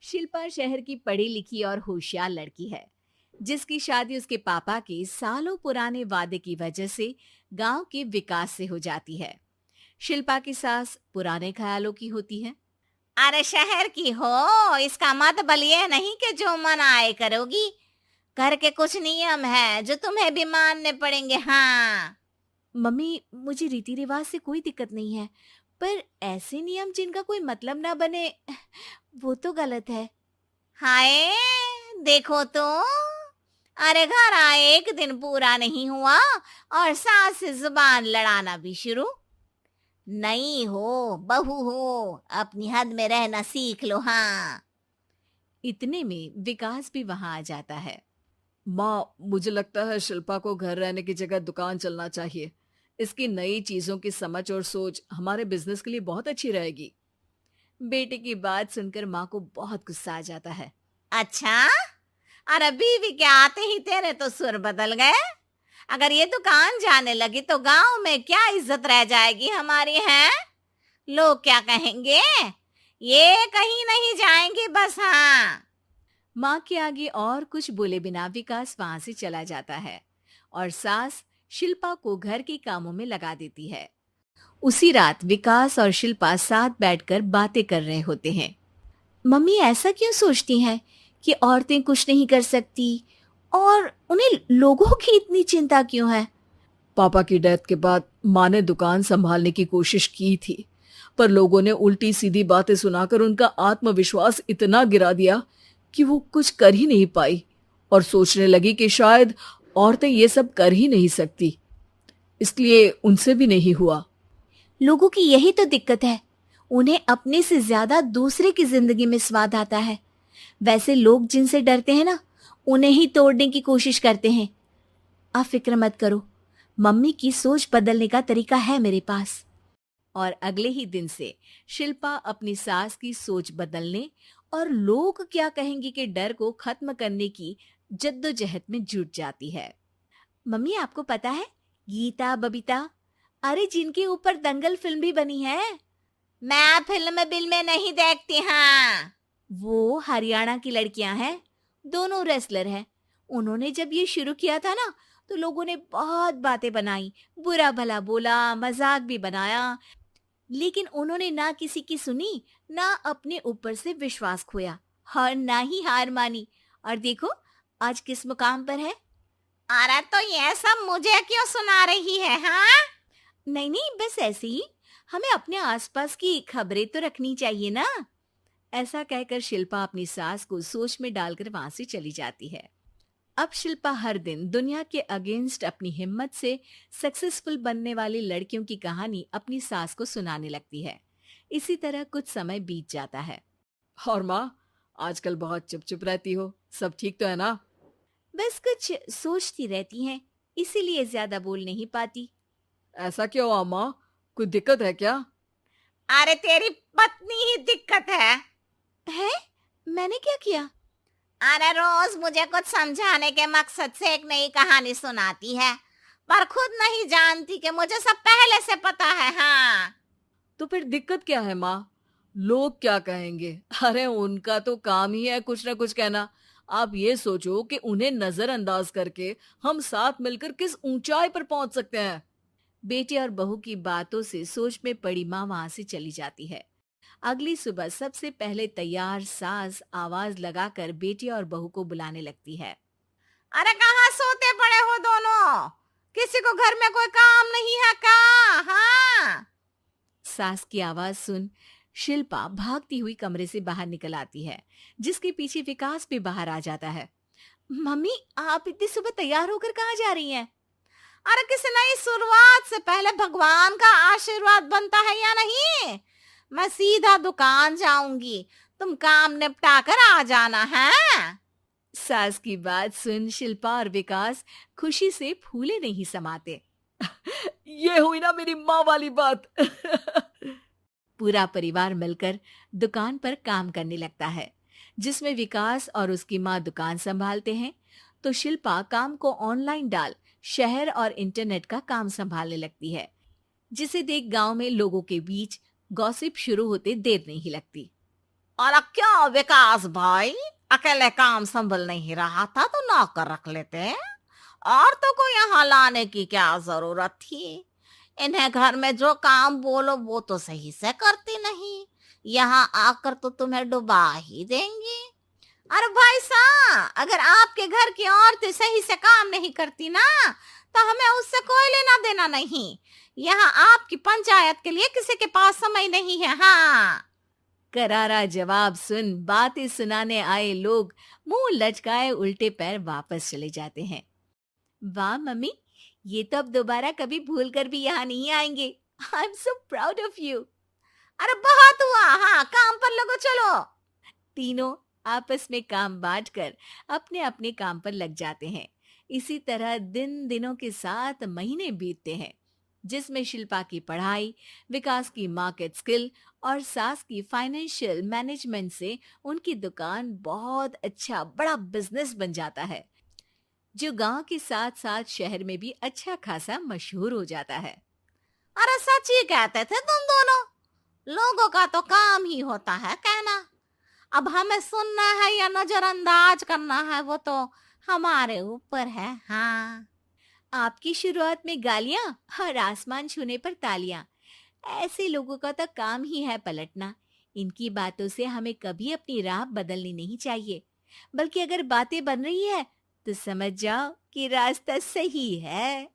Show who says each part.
Speaker 1: शिल्पा शहर की पढ़ी लिखी और होशियार लड़की है, जिसकी शादी उसके पापा के सालों पुराने वादे की वजह से गांव के विकास से हो जाती है। शिल्पा की सास पुराने ख्यालों की होती है।
Speaker 2: अरे शहर की हो, इसका मतलब ये नहीं कि जो मन आए करोगी। घर के कुछ नियम है जो तुम्हें भी मानने पड़ेंगे। हाँ।
Speaker 1: मम्मी, मुझे रीति रिवाज से कोई दिक्कत नहीं है, पर ऐसे नियम जिनका कोई मतलब ना बने, वो तो गलत है।
Speaker 2: हाय, देखो तो। अरे घर आए एक दिन पूरा नहीं हुआ और सास से जुबान लड़ाना भी शुरू। नहीं हो, बहू हो, अपनी हद में रहना सीख लो। हाँ।
Speaker 1: इतने में विकास भी वहां आ जाता है।
Speaker 3: माँ, मुझे लगता है शिल्पा को घर रहने की जगह दुकान चलना चाहिए। इसकी नई चीजों की समझ और सोच हमारे बिजनेस के लिए बहुत अच्छी रहेगी।
Speaker 1: बेटे की बात सुनकर माँ को बहुत गुस्सा आ जाता है।
Speaker 2: अच्छा, अरे बीवी के आते ही तेरे तो सुर बदल गए। अगर ये दुकान जाने लगी तो गांव में क्या इज्जत रह जाएगी हमारी है। लोग क्या कहेंगे। ये कहीं नहीं जाएंगे बस। हाँ।
Speaker 1: माँ के आगे और कुछ बोले बिना विकास वहां से चला जाता है और सास शिल्पा को घर के कामों में लगा देती है। उसी रात विकास और शिल्पा साथ बैठकर बातें कर रहे होते हैं। मम्मी ऐसा क्यों सोचती हैं कि औरतें कुछ नहीं कर सकती, और उन्हें लोगों की इतनी चिंता क्यों है?
Speaker 3: पापा की डेथ के बाद माँ ने दुकान संभालने की कोशिश की थी, पर लोगों ने उल्टी सीधी बातें सुनाकर उनका आत्मविश्वास इतना गिरा दिया कि वो कुछ कर ही नहीं पाई और सोचने लगी कि शायद औरतें ये सब कर ही नहीं सकती। इसलिए उनसे भी नहीं हुआ।
Speaker 1: लोगों की यही तो दिक्कत है, उन्हें अपने से ज्यादा दूसरे की जिंदगी में स्वाद आता है। वैसे लोग जिनसे डरते हैं ना, उन्हें ही तोड़ने की कोशिश करते हैं। आप फिक्र मत करो, मम्मी की सोच बदलने का तरीका है मेरे पास। और अगले ही दिन से शिल्पा अपनी सास की सोच बदलने और लोग क्या कहेंगे के डर को खत्म करने की जद्दोजहद में जुट जाती है। मम्मी, आपको पता है, गीता बबीता, अरे जिनके ऊपर दंगल फिल्म भी बनी है,
Speaker 2: मैं फिल्म बिल में नहीं देखती। हाँ।
Speaker 1: वो हरियाणा की लड़कियां हैं, दोनों रेसलर हैं। उन्होंने जब ये शुरू किया था ना, तो लोगों ने बहुत बातें बनाई, बुरा भला बोला, मजाक भी बनाया, लेकिन उन्होंने ना किसी की सुनी, ना अपने ऊपर से विश्वास खोया और ना ही हार मानी। और देखो आज किस मुकाम पर है।
Speaker 2: अरे तो ये सब मुझे क्यों सुना रही है। हाँ।
Speaker 1: नहीं नहीं, बस ऐसे ही, हमें अपने आसपास की खबरें तो रखनी चाहिए ना। ऐसा कहकर शिल्पा अपनी सास को सोच में डालकर वहां से चली जाती है। अब शिल्पा हर दिन दुनिया के अगेंस्ट अपनी हिम्मत से सक्सेसफुल बनने वाली लड़कियों की कहानी अपनी सास को सुनाने लगती है। इसी तरह कुछ समय बीत जाता है।
Speaker 3: और माँ, आजकल बहुत चुप चुप रहती हो, सब ठीक तो है ना?
Speaker 1: बस कुछ सोचती रहती हैं, इसीलिए ज्यादा बोल नहीं पाती।
Speaker 3: ऐसा क्यों हुआ माँ? कोई दिक्कत है क्या?
Speaker 2: अरे तेरी पत्नी ही दिक्कत है।
Speaker 1: है? मैंने क्या किया?
Speaker 2: अरे रोज मुझे कुछ समझाने के मकसद से एक नई कहानी सुनाती है, पर खुद नहीं जानती कि मुझे सब पहले से पता है। हाँ।
Speaker 3: तो फिर दिक्कत क्या है माँ? लोग क्या कहेंगे? अरे उनका तो काम ही है कुछ ना कुछ कहना। आप ये सोचो कि उन्हें नजरअंदाज करके हम साथ मिलकर किस ऊंचाई पर पहुंच सकते हैं।
Speaker 1: बेटे और बहू की बातों से सोच में पड़ी माँ वहां से चली जाती है। अगली सुबह सबसे पहले तैयार सास आवाज लगाकर बेटी और बहू को बुलाने लगती है।
Speaker 2: अरे कहाँ सोते पड़े हो दोनों? किसी को घर में कोई काम नहीं है क्या? हाँ।
Speaker 1: सास की आवाज सुन शिल्पा भागती हुई कमरे से बाहर निकल आती है, जिसके पीछे विकास भी बाहर आ जाता है। मम्मी, आप इतनी सुबह तैयार होकर कहाँ जा रही हैं?
Speaker 2: अरे किसी नई शुरुआत से पहले भगवान का आशीर्वाद बनता है या नहीं? मैं सीधा दुकान जाऊंगी, तुम काम निपटा कर आ जाना है।
Speaker 1: सास की बात सुन शिल्पा और विकास खुशी से फूले नहीं समाते।
Speaker 3: ये हुई ना मेरी माँ वाली बात।
Speaker 1: पूरा परिवार मिलकर दुकान पर काम करने लगता है, जिसमें विकास और उसकी माँ दुकान संभालते हैं, तो शिल्पा काम को ऑनलाइन डाल शहर और इंटरनेट का काम संभालने लगती है, जिसे देख गांव में लोगों के बीच गॉसिप शुरू होते देर नहीं लगती।
Speaker 2: और क्या विकास भाई, अकेले काम संभल नहीं रहा था तो नौकर रख लेते। और तो को यहाँ लाने की क्या जरूरत थी? इन्हें घर में जो काम बोलो वो तो सही से करती नहीं, यहाँ आकर तो तुम्हें डुबा ही देंगी। अरे भाई साहब, अगर आपके घर की औरतें सही से काम नहीं करती ना, तो हमें उससे कोई लेना देना नहीं। यहाँ आपकी पंचायत के लिए किसी के पास समय नहीं है। हाँ।
Speaker 1: करारा जवाब सुन बातें सुनाने आए लोग मुंह लटकाए उल्टे पैर वापस चले जाते हैं। वाह मम्मी, ये तो अब दोबारा कभी भूल कर भी यहाँ नहीं आएंगे। I am so proud of you.
Speaker 2: अरे बहुत हुआ, हाँ काम पर लगो चलो।
Speaker 1: तीनों आपस में काम बांटकर अपने अपने काम पर लग जाते हैं। इसी तरह दिनों के साथ महीने बीतते हैं, जिसमें शिल्पा की पढ़ाई, विकास की मार्केट स्किल और सास की फाइनेंशियल मैनेजमेंट से उनकी दुकान बहुत अच्छा बड़ा बिजनेस बन जाता है, जो गांव के साथ साथ शहर में भी अच्छा खासा मशहूर हो जाता है।
Speaker 2: अरे सच ही कहते थे तुम दोनों, लोगों का तो काम ही होता है कहना। अब हमें सुनना है या नजरअंदाज करना है वो तो हमारे ऊपर है। हाँ।
Speaker 1: आपकी शुरुआत में गालियां और आसमान छूने पर तालियां, ऐसे लोगों का तो काम ही है पलटना। इनकी बातों से हमें कभी अपनी राह बदलनी नहीं चाहिए, बल्कि अगर बातें बन रही है तो समझ जाओ कि रास्ता सही है।